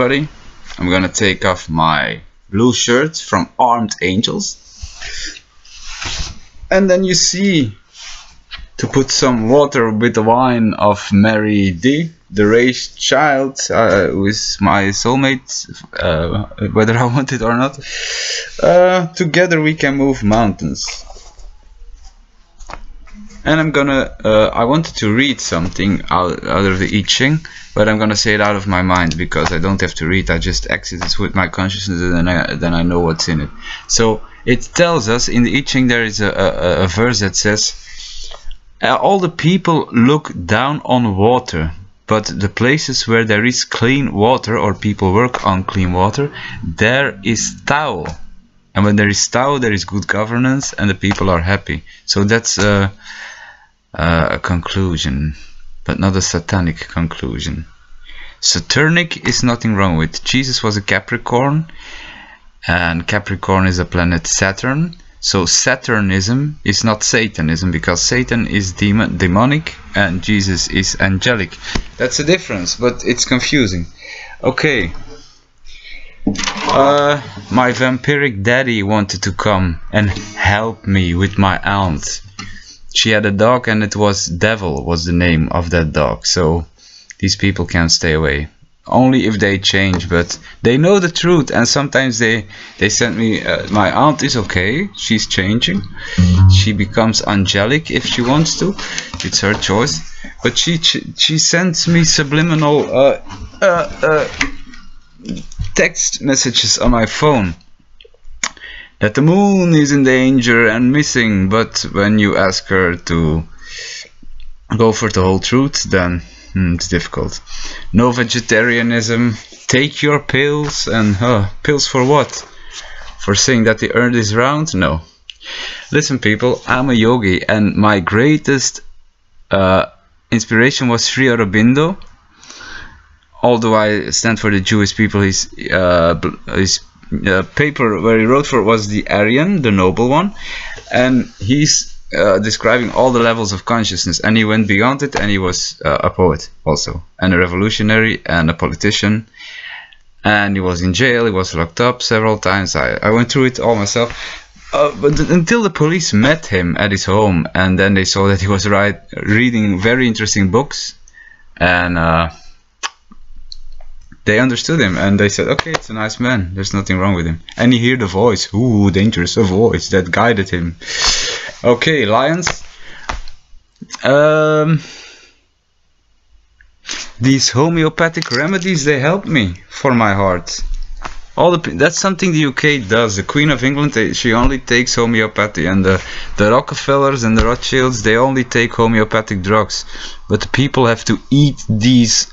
everybody. I'm gonna take off my blue shirt from Armed Angels. And then you see, to put some water with the wine of Mary D, the raised child, who is my soulmate, whether I want it or not. Together we can move mountains. And I'm gonna, I wanted to read something out of the I Ching, but I'm gonna say it out of my mind because I don't have to read. I just exit it with my consciousness, and then I know what's in it. So it tells us in the I Ching, there is a verse that says, all the people look down on water, but the places where there is clean water, or people work on clean water, there is Tao. And when there is Tao, there is good governance and the people are happy. So that's a conclusion, but not a satanic conclusion. Saturnic is nothing wrong with. Jesus was a Capricorn, and Capricorn is a planet Saturn. So Saturnism is not Satanism, because Satan is demonic and Jesus is angelic. That's a difference, but it's confusing. Okay. My vampiric daddy wanted to come and help me with my aunt. She had a dog, and it was Devil was the name of that dog. So these people can't stay away. Only if they change, but they know the truth, and sometimes they send me, my aunt is okay, she's changing, she becomes angelic if she wants to, it's her choice, but she sends me subliminal text messages on my phone that the moon is in danger and missing, but when you ask her to go for the whole truth, then it's difficult. No vegetarianism, take your pills, and pills for what? For saying that the earth is round? No. Listen people, I'm a yogi, and my greatest inspiration was Sri Aurobindo. Although I stand for the Jewish people, his paper where he wrote for was the Aryan, the noble one, and he's describing all the levels of consciousness, and he went beyond it, and he was a poet also, and a revolutionary, and a politician, and he was in jail, he was locked up several times. I went through it all myself, but until the police met him at his home, and then they saw that he was reading very interesting books, and they understood him, and they said, okay, it's a nice man, there's nothing wrong with him. And he heard the voice, ooh, dangerous, a voice that guided him. Okay, lions. These homeopathic remedies, they help me for my heart. That's something the UK does. The Queen of England, she only takes homeopathy, and the Rockefellers and the Rothschilds, they only take homeopathic drugs. But the people have to eat these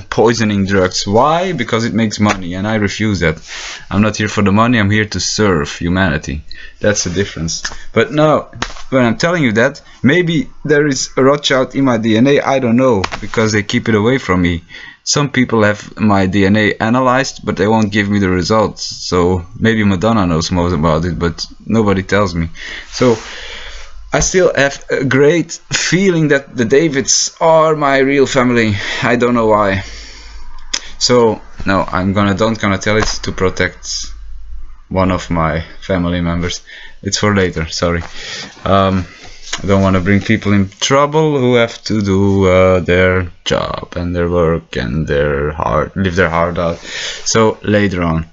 poisoning drugs. Why? Because it makes money, and I refuse that. I'm not here for the money, I'm here to serve humanity. That's the difference. But now, when I'm telling you that, maybe there is a Rothschild in my DNA, I don't know, because they keep it away from me. Some people have my DNA analyzed, but they won't give me the results. So maybe Madonna knows most about it, but nobody tells me. So I still have a great feeling that the Davids are my real family. I don't know why. So no, don't gonna tell it to protect one of my family members. It's for later. Sorry. I don't want to bring people in trouble who have to do their job and their work and live their heart out. So later on.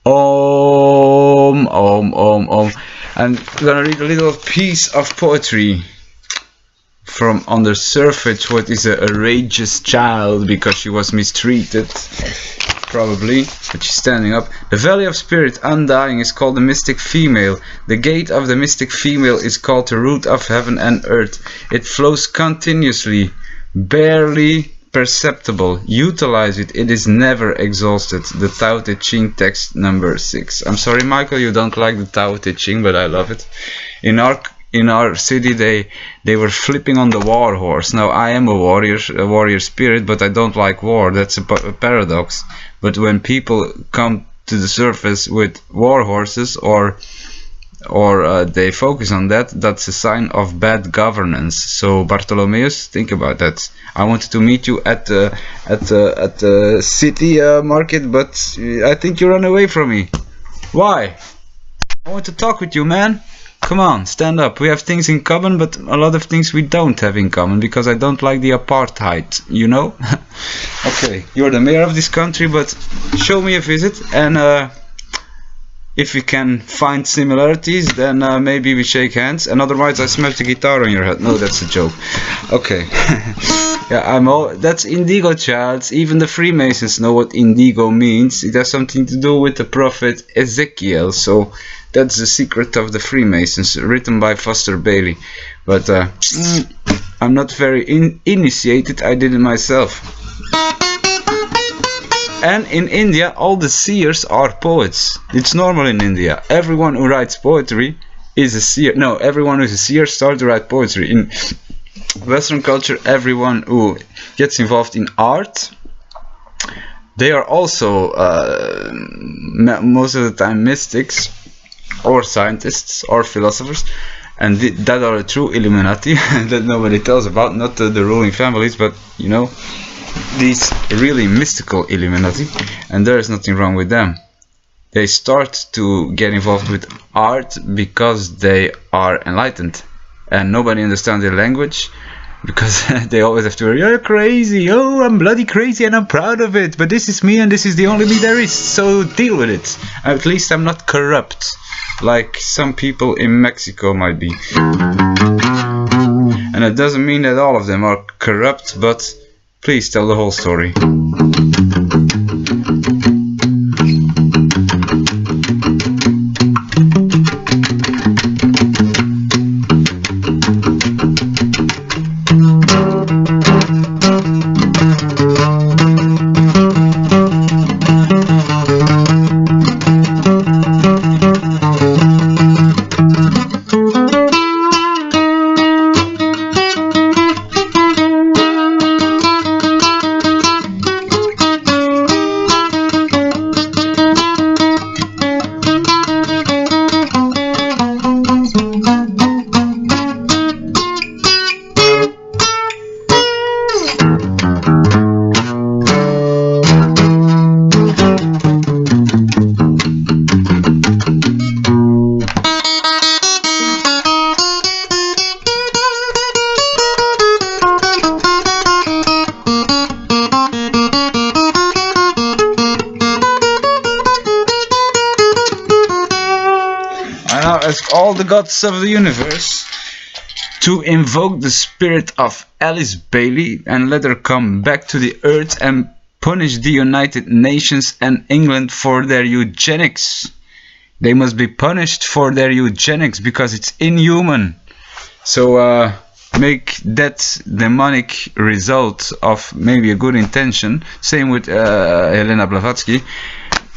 Om, Om, Om, Om. I'm gonna read a little piece of poetry from Under Surfeit. What is a outrageous child because she was mistreated, probably, but she's standing up. The Valley of Spirit, undying, is called the mystic female. The gate of the mystic female is called the root of heaven and earth. It flows continuously, barely perceptible. Utilize it, it is never exhausted. The Tao Te Ching text number 6. I'm sorry, Michael, you don't like the Tao Te Ching, but I love it. In our city, they were flipping on the war horse. Now I am a warrior spirit, but I don't like war. That's a paradox. But when people come to the surface with war horses or or they focus on that, that's a sign of bad governance. So Bartholomeus, think about that. I wanted to meet you at the city market, but I think you run away from me. Why? I want to talk with you, man. Come on, stand up. We have things in common, but a lot of things we don't have in common, because I don't like the apartheid, you know? Okay, you're the mayor of this country, but show me a visit, and if we can find similarities, then maybe we shake hands, and otherwise I smash the guitar on your head. No, that's a joke. Okay. Yeah, that's indigo, child. Even the Freemasons know what indigo means. It has something to do with the prophet Ezekiel, so that's the secret of the Freemasons, written by Foster Bailey. But I'm not very initiated, I did it myself. And in India, all the seers are poets. It's normal in India. Everyone who writes poetry is a seer. No, everyone who's a seer starts to write poetry. In Western culture, everyone who gets involved in art, they are also most of the time mystics, or scientists, or philosophers, and that are a true Illuminati that nobody tells about, not the ruling families, but you know, these really mystical Illuminati, and there is nothing wrong with them. They start to get involved with art because they are enlightened, and nobody understands their language, because they always have to worry, you're crazy, oh, I'm bloody crazy and I'm proud of it, but this is me and this is the only me there is, so deal with it. At least I'm not corrupt, like some people in Mexico might be. And it doesn't mean that all of them are corrupt, but please tell the whole story. All the gods of the universe to invoke the spirit of Alice Bailey and let her come back to the earth and punish the United Nations and England for their eugenics. They must be punished for their eugenics because it's inhuman. So make that demonic result of maybe a good intention, same with Helena Blavatsky,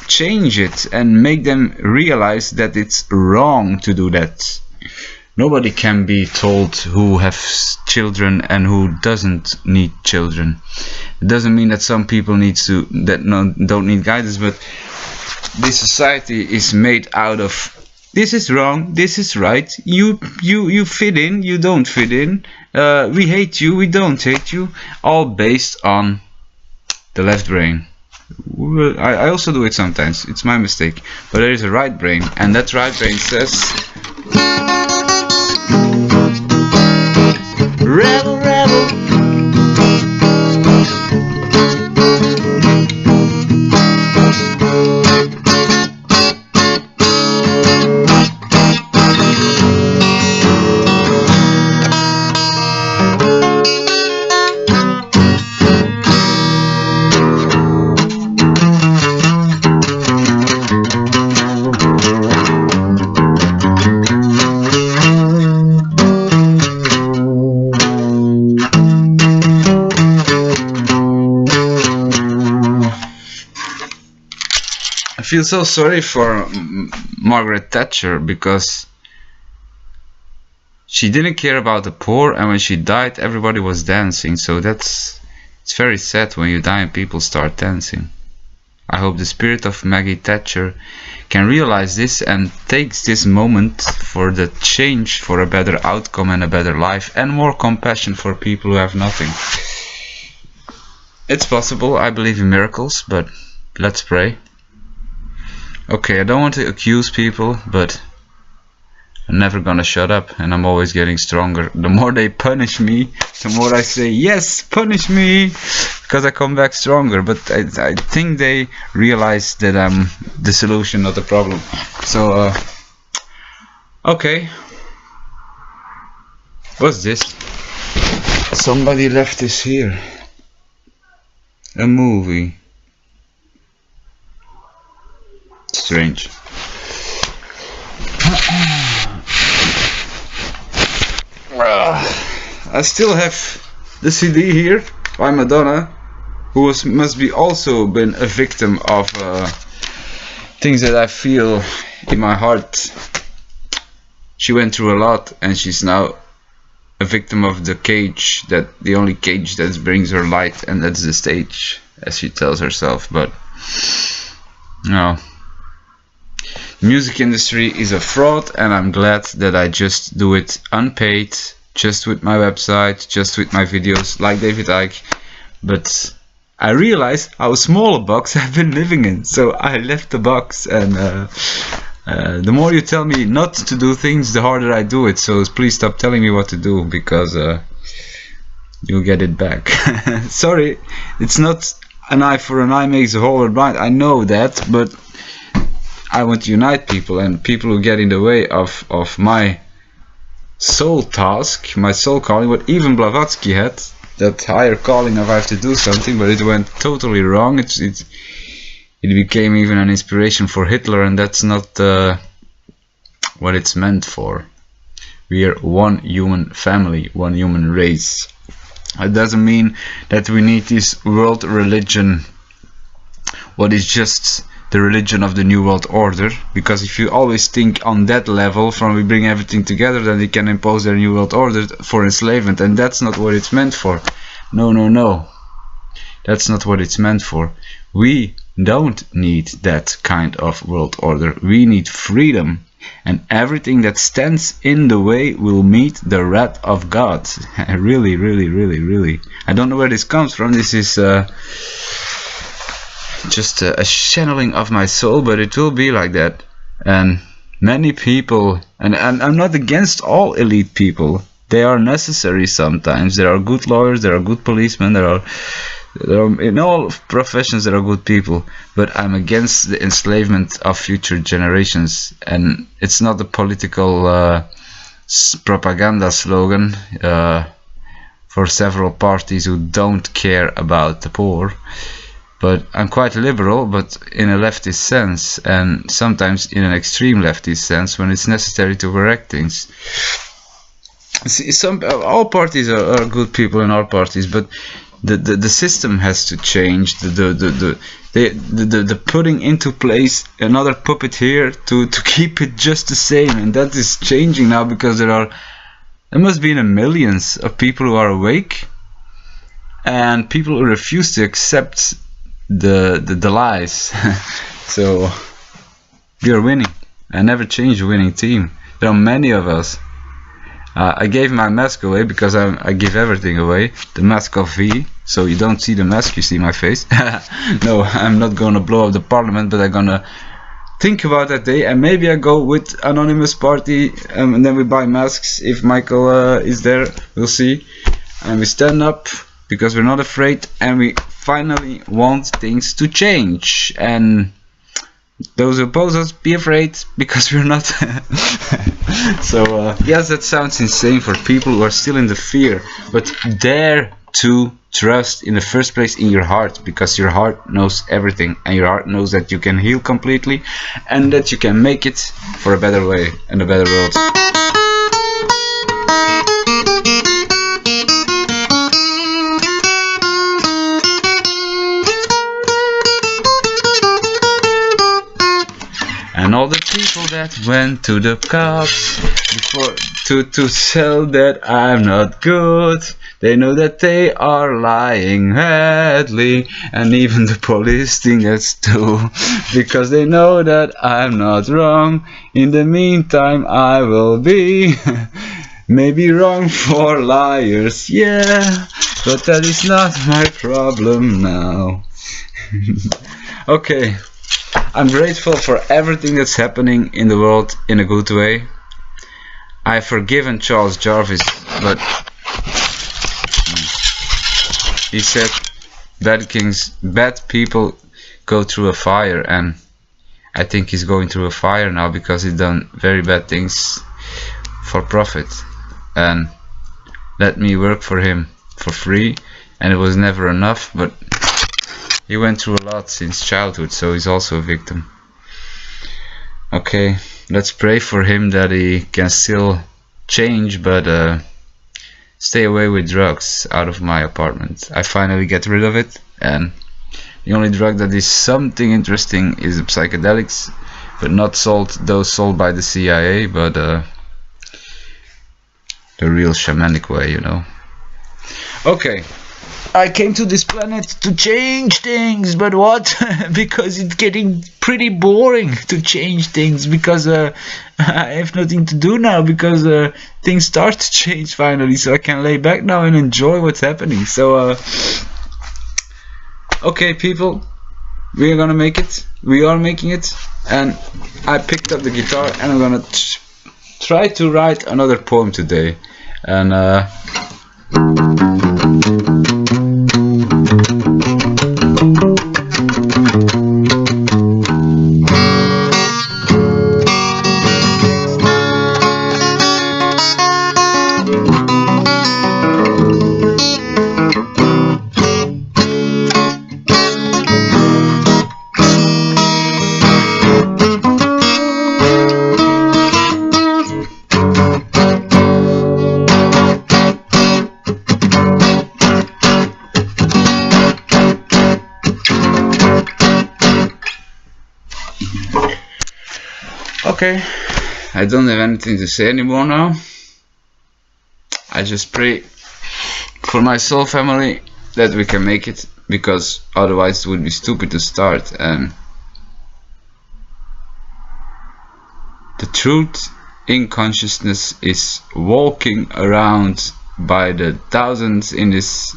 change it and make them realize that it's wrong to do that. Nobody can be told who has children and who doesn't need children. It doesn't mean that some people don't need guidance, but this society is made out of this is wrong, this is right, you fit in, you don't fit in, we hate you, we don't hate you, all based on the left brain. I also do it sometimes, it's my mistake, but there is a right brain, and that right brain says rebel, rebel. I feel so sorry for Margaret Thatcher, because she didn't care about the poor, and when she died everybody was dancing, so it's very sad when you die and people start dancing. I hope the spirit of Maggie Thatcher can realize this and takes this moment for the change, for a better outcome and a better life, and more compassion for people who have nothing. It's possible. I believe in miracles, but let's pray. Okay, I don't want to accuse people, but I'm never gonna shut up, and I'm always getting stronger. The more they punish me, the more I say, yes, punish me, because I come back stronger. But I think they realize that I'm the solution, not the problem. So, okay. What's this? Somebody left this here. A movie. Strange. I still have the CD here by Madonna, who must be also been a victim of things that I feel in my heart. She went through a lot, and she's now a victim of the cage, the only cage that brings her light, and that's the stage, as she tells herself. But no, the music industry is a fraud, and I'm glad that I just do it unpaid, just with my website, just with my videos, like David Icke. But I realized how small a box I've been living in, so I left the box. And the more you tell me not to do things, the harder I do it. So please stop telling me what to do, because you'll get it back. Sorry, it's not an eye for an eye makes a hole blind. I know that, but I want to unite people, and people who get in the way of my soul task, my soul calling. What even Blavatsky had, that higher calling of I have to do something, but it went totally wrong. It became even an inspiration for Hitler, and that's not what it's meant for. We are one human family, one human race. It doesn't mean that we need this world religion, what is just the religion of the New World Order, because if you always think on that level, from we bring everything together, then they can impose their New World Order for enslavement, and that's not what it's meant for. No, no, no. That's not what it's meant for. We don't need that kind of world order. We need freedom, and everything that stands in the way will meet the wrath of God. Really, really, really, really. I don't know where this comes from. This is just a channeling of my soul, but it will be like that. And many people, and I'm not against all elite people. They are necessary sometimes. There are good lawyers, there are good policemen, there are in all professions there are good people, but I'm against the enslavement of future generations. And it's not a political propaganda slogan for several parties who don't care about the poor. But I'm quite liberal, but in a leftist sense, and sometimes in an extreme leftist sense when it's necessary to correct things. See, all parties are good people in all parties, but the system has to change. The putting into place another puppet here to keep it just the same, and that is changing now, because there must be millions of people who are awake, and people who refuse to accept the lies. So we are winning. I never change a winning team. There are many of us. I gave my mask away because I give everything away. The mask of V, so you don't see the mask, you see my face. No, I'm not gonna blow up the parliament, but I'm gonna think about that day, and maybe I go with anonymous party, and then we buy masks. If Michael is there, we'll see. And we stand up because we're not afraid, and we finally want things to change. And those who oppose us, be afraid, because we're not. So yes, that sounds insane for people who are still in the fear, but dare to trust in the first place in your heart, because your heart knows everything, and your heart knows that you can heal completely, and that you can make it for a better way and a better world. And all the people that went to the cops before to tell that I'm not good. They know that they are lying madly, and even the police think that's too, because they know that I'm not wrong. In the meantime I will be maybe wrong for liars, yeah, but that is not my problem now. Okay, I'm grateful for everything that's happening in the world in a good way. I've forgiven Charles Jarvis, but he said bad people go through a fire, and I think he's going through a fire now because he's done very bad things for profit, and let me work for him for free, and it was never enough, but he went through a lot since childhood, so he's also a victim. Okay, let's pray for him that he can still change, but stay away with drugs out of my apartment. I finally get rid of it, and the only drug that is something interesting is the psychedelics, but not those sold by the CIA, but the real shamanic way, you know. Okay, I came to this planet to change things, but what? Because it's getting pretty boring to change things, because I have nothing to do now, because things start to change finally, so I can lay back now and enjoy what's happening. So okay people, we are gonna make it, we are making it, and I picked up the guitar and I'm gonna try to write another poem today, and okay, I don't have anything to say anymore now. I just pray for my soul family that we can make it, because otherwise it would be stupid to start. And the truth in consciousness is walking around by the thousands in this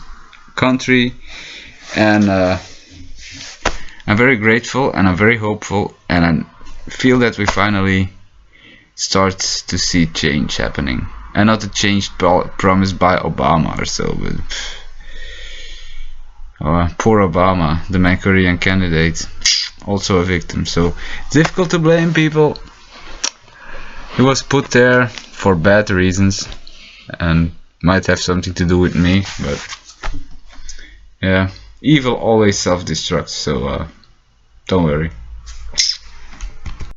country, and I'm very grateful and I'm very hopeful, and I feel that we finally start to see change happening, and not a change promised by Obama or so, but poor Obama, the Manchurian candidate, also a victim. So it's difficult to blame people. He was put there for bad reasons and might have something to do with me, but yeah, evil always self-destructs, so don't worry.